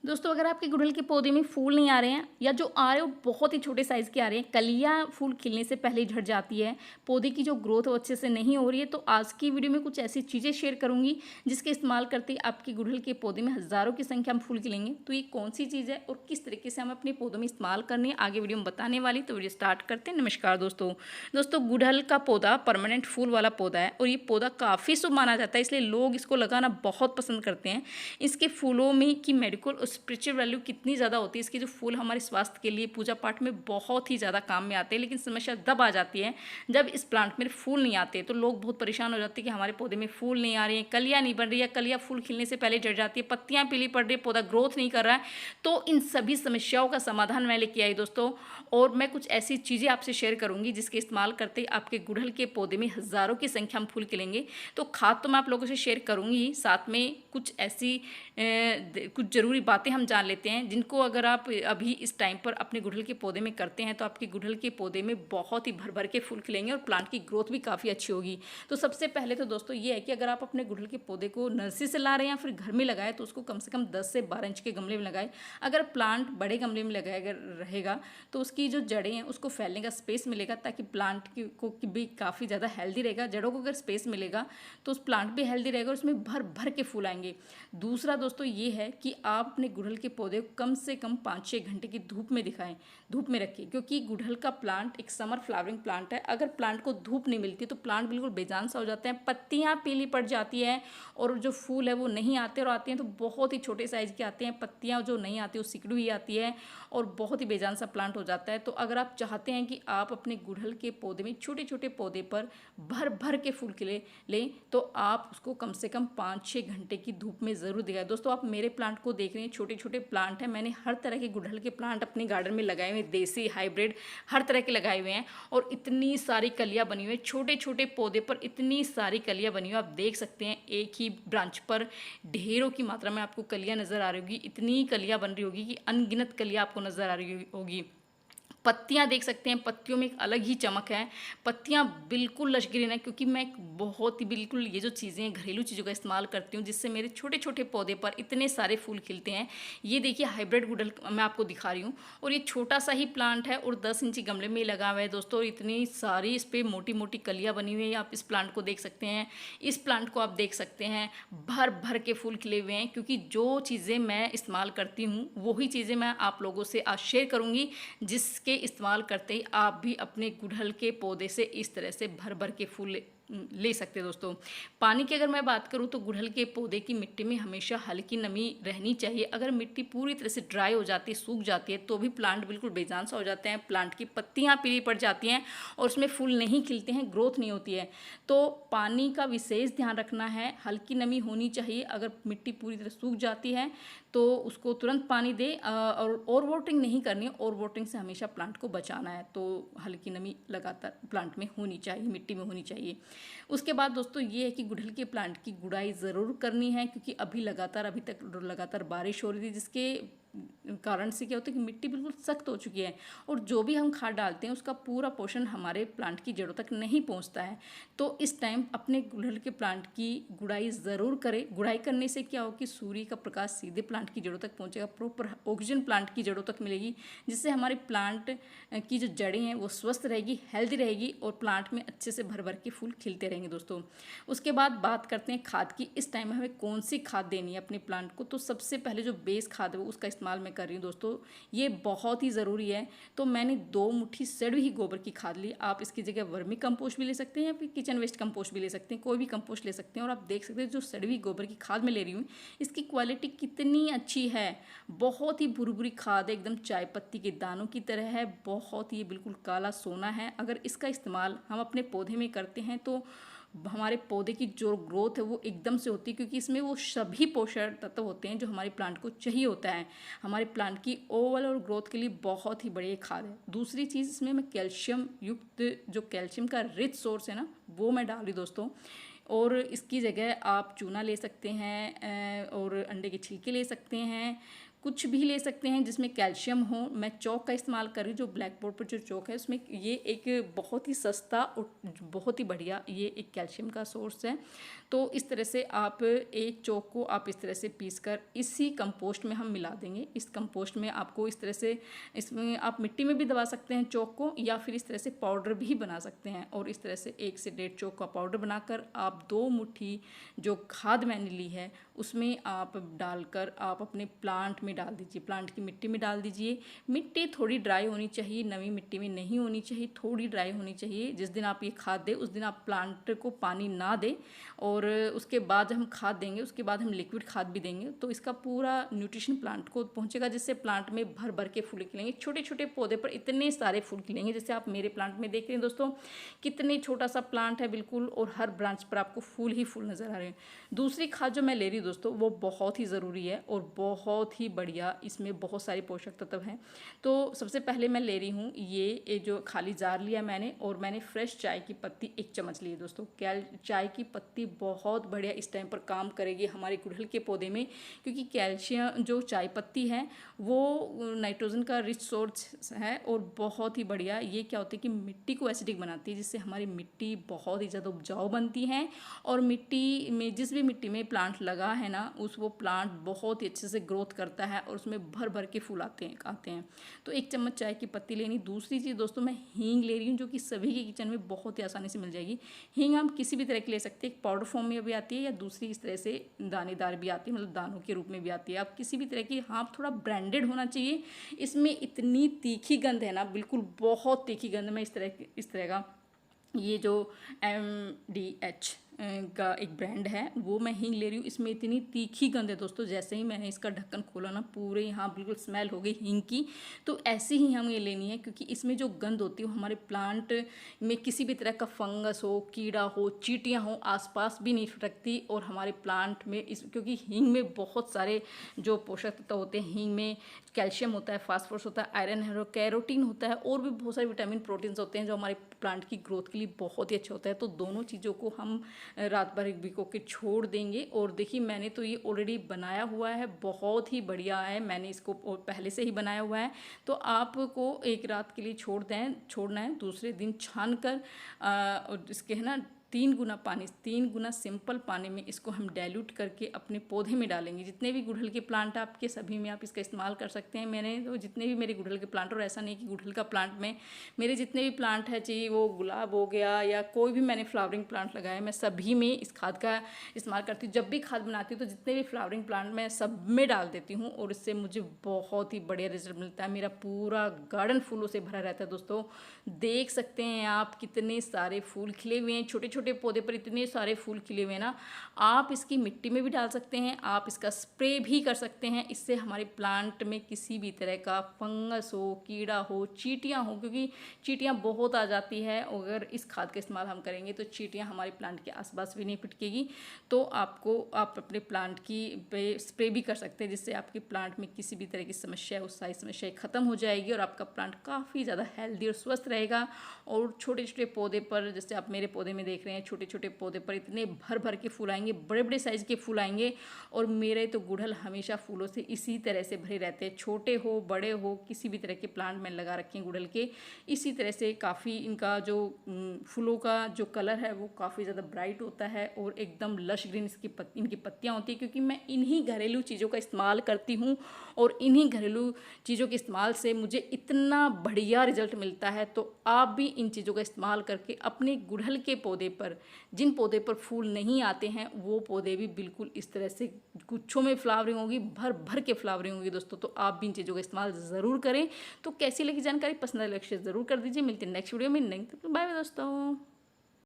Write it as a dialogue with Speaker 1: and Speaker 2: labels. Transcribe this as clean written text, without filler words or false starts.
Speaker 1: दोस्तों अगर आपके गुड़हल के पौधे में फूल नहीं आ रहे हैं या जो आ रहे हैं वो बहुत ही छोटे साइज़ के आ रहे हैं, कलियाँ फूल खिलने से पहले ही झड़ जाती है, पौधे की जो ग्रोथ वो अच्छे से नहीं हो रही है, तो आज की वीडियो में कुछ ऐसी चीज़ें शेयर करूंगी जिसके इस्तेमाल करते ही आपके गुड़हल के पौधे में हज़ारों की संख्या में फूल खिलेंगे। तो ये कौन सी चीज़ है और किस तरीके से हमें अपने पौधों में इस्तेमाल करनी है आगे वीडियो में बताने वाली, तो वीडियो स्टार्ट करते हैं। नमस्कार दोस्तों गुड़हल का पौधा परमानेंट फूल वाला पौधा है और ये पौधा काफ़ी शुभ माना जाता है, इसलिए लोग इसको लगाना बहुत पसंद करते हैं। इसके फूलों में की मेडिकल और स्पिरिचुअल वैल्यू कितनी ज़्यादा होती है, इसके जो फूल हमारे स्वास्थ्य के लिए पूजा पाठ में बहुत ही ज़्यादा काम में आते हैं। लेकिन समस्या तब आ जाती है जब इस प्लांट में फूल नहीं आते, तो लोग बहुत परेशान हो जाते हैं कि हमारे पौधे में फूल नहीं आ रहे हैं, कलियाँ नहीं बन रही है, कलियाँ फूल खिलने से पहले झड़ जाती है, पत्तियाँ पीली पड़ रही है, पौधा ग्रोथ नहीं कर रहा है। तो इन सभी समस्याओं का समाधान मैं लेके आई दोस्तों, और मैं कुछ ऐसी चीज़ें आपसे शेयर करूंगी जिसके इस्तेमाल करते आपके गुड़हल के पौधे में हज़ारों की संख्या में फूल खिलेंगे। तो खाद तो मैं आप लोगों से शेयर करूंगी, साथ में कुछ ऐसी कुछ ज़रूरी बातें हम जान लेते हैं जिनको अगर आप अभी इस टाइम पर अपने गुड़हल के पौधे में करते हैं तो आपके गुड़हल के पौधे में बहुत ही भर भर के फूल खिलेंगे और प्लांट की ग्रोथ भी काफ़ी अच्छी होगी। तो सबसे पहले तो दोस्तों ये है कि अगर आप अपने गुड़हल के पौधे को नर्सरी से ला रहे हैं या फिर घर में लगाए तो उसको कम से कम 10 से 12 इंच के गमले में लगाए। अगर प्लांट बड़े गमले में लगाया रहेगा तो उसकी जो जड़ें हैं उसको फैलने का स्पेस मिलेगा, ताकि प्लांट को भी काफ़ी ज़्यादा हेल्दी रहेगा। जड़ों को अगर स्पेस मिलेगा तो उस प्लांट भी हेल्दी रहेगा और उसमें भर भर के फूल आएंगे। दूसरा दोस्तों ये है कि आप अपने गुड़हल के पौधे को कम से कम 5-6 घंटे की धूप में दिखाएं, धूप में रखिए, क्योंकि गुड़हल का प्लांट एक समर फ्लावरिंग प्लांट है। अगर प्लांट को धूप नहीं मिलती तो प्लांट बिल्कुल बेजान सा हो जाता है, पत्तियां पीली पड़ जाती है और जो फूल है वो नहीं आते, और आते हैं तो बहुत ही छोटे साइज के आते हैं, पत्तियां जो नहीं आती वो सिकुड़ी हुई आती है और बहुत ही बेजान सा प्लांट हो जाता है। तो अगर आप चाहते हैं कि आप अपने गुड़हल के पौधे में छोटे छोटे पौधे पर भर भर के फूल खिले लें तो आप उसको कम से कम 5-6 घंटे की धूप में ज़रूर दिखाएं। दोस्तों आप मेरे प्लांट को देख रहे हैं, छोटे छोटे प्लांट हैं, मैंने हर तरह के गुड़हल के प्लांट अपने गार्डन में लगाए हुए हैं, देसी हाइब्रिड हर तरह के लगाए हुए हैं, और इतनी सारी कलियां बनी हुई है। छोटे छोटे पौधे पर इतनी सारी कलियां बनी हुई, आप देख सकते हैं एक ही ब्रांच पर ढेरों की मात्रा में आपको कलियां नजर आ रही होगी, इतनी कलियां बन रही होगी कि अनगिनत कलियां आपको नजर आ रही होगी। पत्तियां देख सकते हैं, पत्तियों में एक अलग ही चमक है, पत्तियां बिल्कुल लश ग्रीन है, क्योंकि मैं बहुत ही बिल्कुल ये जो चीज़ें घरेलू चीज़ों का इस्तेमाल करती हूँ जिससे मेरे छोटे छोटे पौधे पर इतने सारे फूल खिलते हैं। ये देखिए हाइब्रिड गुड़हल मैं आपको दिखा रही हूँ, और ये छोटा सा ही प्लांट है और 10 इंची गमले में लगा हुआ है दोस्तों। इतनी सारी इस पर मोटी मोटी कलियाँ बनी हुई है, आप इस प्लांट को देख सकते हैं, इस प्लांट को आप देख सकते हैं, भर भर के फूल खिले हुए हैं। क्योंकि जो चीज़ें मैं इस्तेमाल करती हूँ वही चीज़ें मैं आप लोगों से आज शेयर करूँगी, जिसके इस्तेमाल करते ही आप भी अपने गुड़हल के पौधे से इस तरह से भर भर के फूल ले सकते हैं। दोस्तों पानी की अगर मैं बात करूं तो गुड़हल के पौधे की मिट्टी में हमेशा हल्की नमी रहनी चाहिए। अगर मिट्टी पूरी तरह से ड्राई हो जाती है, सूख जाती है, तो भी प्लांट बिल्कुल बेजान सा हो जाते हैं, प्लांट की पत्तियां पीली पड़ जाती हैं और उसमें फूल नहीं खिलते हैं, ग्रोथ नहीं होती है। तो पानी का विशेष ध्यान रखना है, हल्की नमी होनी चाहिए। अगर मिट्टी पूरी तरह सूख जाती है तो उसको तुरंत पानी दे, और ओवर वाटरिंग नहीं करनी है, ओवर वाटरिंग से हमेशा प्लांट को बचाना है। तो हल्की नमी लगातार प्लांट में होनी चाहिए, मिट्टी में होनी चाहिए। उसके बाद दोस्तों ये है कि गुड़हल के प्लांट की गुड़ाई ज़रूर करनी है, क्योंकि अभी तक लगातार बारिश हो रही थी, जिसके कारण से क्या होता है कि मिट्टी बिल्कुल सख्त हो चुकी है और जो भी हम खाद डालते हैं उसका पूरा पोषण हमारे प्लांट की जड़ों तक नहीं पहुंचता है। तो इस टाइम अपने गुड़हल के प्लांट की गुड़ाई ज़रूर करें। गुड़ाई करने से क्या हो कि सूर्य का प्रकाश सीधे प्लांट की जड़ों तक पहुंचेगा, प्रॉपर ऑक्सीजन प्लांट की जड़ों तक मिलेगी, जिससे हमारे प्लांट की जो जड़ें हैं वो स्वस्थ रहेगी, हेल्दी रहेगी और प्लांट में अच्छे से भर भर के फूल खिलते रहेंगे दोस्तों। उसके बाद बात करते हैं खाद की। इस टाइम हमें कौन सी खाद देनी है अपने प्लांट को, तो सबसे पहले जो बेस खाद है उसका इस्तेमाल मैं कर रही हूँ दोस्तों, ये बहुत ही ज़रूरी है। तो मैंने 2 मुट्ठी सड़ी हुई गोबर की खाद ली, आप इसकी जगह वर्मी कंपोस्ट भी ले सकते हैं या फिर किचन वेस्ट कंपोस्ट भी ले सकते हैं, कोई भी कंपोस्ट ले सकते हैं। और आप देख सकते हैं जो सड़ी हुई गोबर की खाद मैं ले रही हूँ इसकी क्वालिटी कितनी अच्छी है, बहुत ही भुरभुरी खाद है, एकदम चाय पत्ती के दानों की तरह है, बहुत ही बिल्कुल काला सोना है। अगर इसका इस्तेमाल हम अपने पौधे में करते हैं तो हमारे पौधे की जो ग्रोथ है वो एकदम से होती है, क्योंकि इसमें वो सभी पोषक तत्व होते हैं जो हमारे प्लांट को चाहिए होता है। हमारे प्लांट की ओवरऑल और ग्रोथ के लिए बहुत ही बढ़िया खाद है। दूसरी चीज़ इसमें मैं कैल्शियम युक्त, जो कैल्शियम का रिच सोर्स है ना, वो मैं डाल रही दोस्तों। और इसकी जगह आप चूना ले सकते हैं और अंडे के छिलके ले सकते हैं, कुछ भी ले सकते हैं जिसमें कैल्शियम हो। मैं चौक का इस्तेमाल कर रही हूँ, जो ब्लैक बोर्ड पर जो चौक है उसमें ये एक बहुत ही सस्ता और बहुत ही बढ़िया ये एक कैल्शियम का सोर्स है। तो इस तरह से आप एक चौक को आप इस तरह से पीस कर इसी कंपोस्ट में हम मिला देंगे। इस कंपोस्ट में आपको इस तरह से, इसमें आप मिट्टी में भी दबा सकते हैं चौक को, या फिर इस तरह से पाउडर भी बना सकते हैं। और इस तरह से 1 से 1.5 चौक का पाउडर बनाकर आप 2 मुट्ठी जो खाद मैंने ली है उसमें आप डालकर आप अपने प्लांट में डाल दीजिए, प्लांट की मिट्टी में डाल दीजिए। मिट्टी थोड़ी ड्राई होनी चाहिए, नमी मिट्टी में नहीं होनी चाहिए, थोड़ी ड्राई होनी चाहिए। जिस दिन आप ये खाद दें उस दिन आप प्लांट को पानी ना दें, और उसके बाद हम खाद देंगे, उसके बाद हम लिक्विड खाद भी देंगे, तो इसका पूरा न्यूट्रिशन प्लांट को पहुंचेगा, जिससे प्लांट में भर भर के फूल खिलेंगे। छोटे छोटे पौधे पर इतने सारे फूल खिलेंगे, जैसे आप मेरे प्लांट में देख रहे हैं दोस्तों, कितने छोटा सा प्लांट है बिल्कुल, और हर ब्रांच पर आपको फूल ही फूल नज़र आ रहे हैं। दूसरी खाद जो मैं ले रही हूँ दोस्तों वो बहुत ही ज़रूरी है और बहुत ही बढ़िया, इसमें बहुत सारे पोषक तत्व हैं। तो सबसे पहले मैं ले रही हूँ ये जो खाली जार लिया मैंने, और मैंने फ्रेश चाय की पत्ती 1 चम्मच ली है दोस्तों। चाय की पत्ती बहुत बढ़िया इस टाइम पर काम करेगी हमारे गुड़हल के पौधे में, क्योंकि कैल्शियम जो चाय पत्ती है वो नाइट्रोजन का रिच सोर्स है, और बहुत ही बढ़िया ये क्या होता है कि मिट्टी को एसिडिक बनाती है, जिससे हमारी मिट्टी बहुत ही ज़्यादा उपजाऊ बनती है। और मिट्टी में, जिस भी मिट्टी में प्लांट लगा है ना, वो प्लांट बहुत ही अच्छे से ग्रोथ करता है और उसमें भर भर के फूल आते हैं। तो 1 चम्मच चाय की पत्ती लेनी। दूसरी चीज़ दोस्तों मैं हींग ले रही हूँ, जो कि सभी के किचन में बहुत ही आसानी से मिल जाएगी। हींग हम किसी भी तरह की ले सकते हैं, पाउडर फॉर्म में भी आती है या दूसरी इस तरह से दानेदार भी आती है, मतलब दानों के रूप में भी आती है। आप किसी भी तरह की, हाँ थोड़ा ब्रांडेड होना चाहिए। इसमें इतनी तीखी गंध है ना, बिल्कुल बहुत तीखी गंध। मैं इस तरह का ये जो MDH का एक ब्रांड है वो मैं हींग ले रही हूँ। इसमें इतनी तीखी गंध है दोस्तों, जैसे ही मैंने इसका ढक्कन खोला ना, पूरे यहाँ बिल्कुल स्मेल हो गई हींग की। तो ऐसी ही हमें लेनी है, क्योंकि इसमें जो गंध होती है वो हमारे प्लांट में किसी भी तरह का फंगस हो, कीड़ा हो, चींटियाँ हो, आसपास भी नहीं फटकती। और हमारे प्लांट में क्योंकि हींग में बहुत सारे जो पोषक तत्व होते हैं, हींग में कैल्शियम होता है, फास्फोरस होता है, आयरन है, कैरोटीन होता है, और भी बहुत सारे विटामिन प्रोटीन्स होते हैं जो हमारे प्लांट की ग्रोथ के लिए बहुत ही अच्छा होता है। तो दोनों चीज़ों को हम रात भर भिगो के छोड़ देंगे। और देखिए मैंने तो ये ऑलरेडी बनाया हुआ है, बहुत ही बढ़िया है, मैंने इसको पहले से ही बनाया हुआ है। तो आपको एक रात के लिए छोड़ना है, दूसरे दिन छान कर इसके है ना 3 गुना सिंपल पानी में इसको हम डाइल्यूट करके अपने पौधे में डालेंगे। जितने भी गुड़हल के प्लांट आपके, सभी में आप इसका इस्तेमाल कर सकते हैं। मैंने तो जितने भी मेरे गुड़हल के प्लांट, और ऐसा नहीं कि गुड़हल का प्लांट में मेरे जितने भी प्लांट है, चाहिए वो गुलाब हो गया या कोई भी मैंने फ्लावरिंग प्लांट लगाया, मैं सभी में इस खाद का इस्तेमाल करती हूँ। जब भी खाद बनाती हूँ तो जितने भी फ्लावरिंग प्लांट मैं सब में डाल देती हूँ, और इससे मुझे बहुत ही बढ़िया रिजल्ट मिलता है। मेरा पूरा गार्डन फूलों से भरा रहता है दोस्तों। देख सकते हैं आप कितने सारे फूल खिले हुए हैं, छोटे छोटे पौधे पर इतने सारे फूल खिले हुए हैं ना। आप इसकी मिट्टी में भी डाल सकते हैं, आप इसका स्प्रे भी कर सकते हैं। इससे हमारे प्लांट में किसी भी तरह का फंगस हो, कीड़ा हो, चींटियाँ हो, क्योंकि चींटियाँ बहुत आ जाती है, अगर इस खाद का इस्तेमाल हम करेंगे तो चींटियाँ हमारे प्लांट के आसपास भी नहीं पिटकेगी। तो आप अपने प्लांट की पे स्प्रे भी कर सकते हैं, जिससे आपके प्लांट में किसी भी तरह की समस्या, उस सारी समस्या ख़त्म हो जाएगी और आपका प्लांट काफ़ी ज़्यादा हेल्दी और स्वस्थ रहेगा। और छोटे छोटे पौधे पर, जैसे आप मेरे पौधे में देख रहे हैं, छोटे छोटे पौधे पर इतने भर भर के फूल आएंगे, बड़े बड़े साइज़ के फूल आएंगे। और मेरे तो गुड़हल हमेशा फूलों से इसी तरह से भरे रहते हैं, छोटे हो बड़े हो, किसी भी तरह के प्लांट मैंने लगा रखे हैं गुड़हल के। इसी तरह से काफ़ी इनका जो फूलों का जो कलर है वो काफ़ी ज़्यादा ब्राइट होता है और एकदम लश ग्रीन इनकी पत्तियाँ होती हैं, क्योंकि मैं इन्हीं घरेलू चीज़ों का इस्तेमाल करती हूँ और इन्हीं घरेलू चीज़ों के इस्तेमाल से मुझे इतना बढ़िया रिजल्ट मिलता है। तो आप भी इन चीज़ों का इस्तेमाल करके अपने गुड़हल के पौधे पर, जिन पौधे पर फूल नहीं आते हैं, वो पौधे भी बिल्कुल इस तरह से गुच्छों में फ्लावरिंग होगी, भर भर के फ्लावरिंग होगी दोस्तों। तो आप भी इन चीज़ों का इस्तेमाल ज़रूर करें। तो कैसी लगी जानकारी, पसंद लक्ष्य ज़रूर कर दीजिए। मिलते हैं नेक्स्ट वीडियो में। नहीं तो बाय बाय दोस्तों।